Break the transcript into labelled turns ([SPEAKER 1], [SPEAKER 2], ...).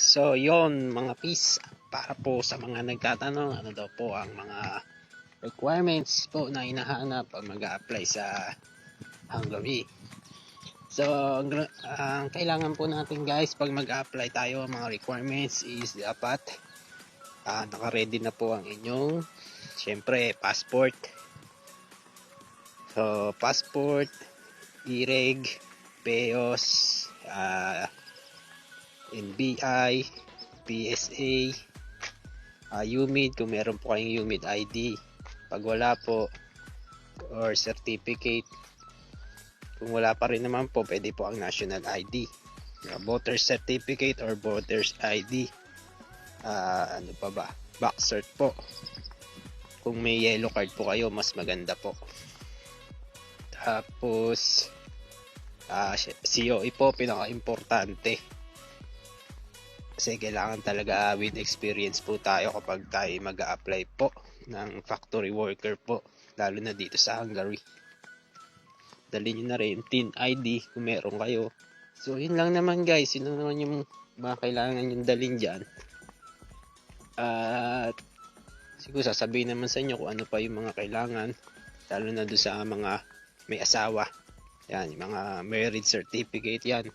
[SPEAKER 1] So yon mga peace, para po sa mga nagtatanong ano daw po ang mga requirements po na hinahanap pag mag-a-apply sa Hungary. So ang kailangan po natin guys pag mag-a-apply tayo, ang mga requirements is dapat naka-ready na po ang inyong syempre passport. So passport, IREG, PEOS, NBI, PSA, UMID kung meron po kayong UMID ID. Pag wala po, or certificate. Kung wala pa rin naman po, pwede po ang national ID, voter certificate or voters ID. Ano pa ba? Back cert po. Kung may yellow card po kayo, mas maganda po. Tapos COE po, pinaka-importante. Kasi kailangan talaga with experience po tayo kapag tayo mag-a-apply po ng factory worker po, lalo na dito sa Hungary. Dali nyo na rin TIN ID kung meron kayo. So yun lang naman guys, yun naman yung mga kailangan yung dalhin dyan. At siguro sasabihin naman sa inyo kung ano pa yung mga kailangan, lalo na doon sa mga may asawa. Yan, yung mga marriage certificate yan.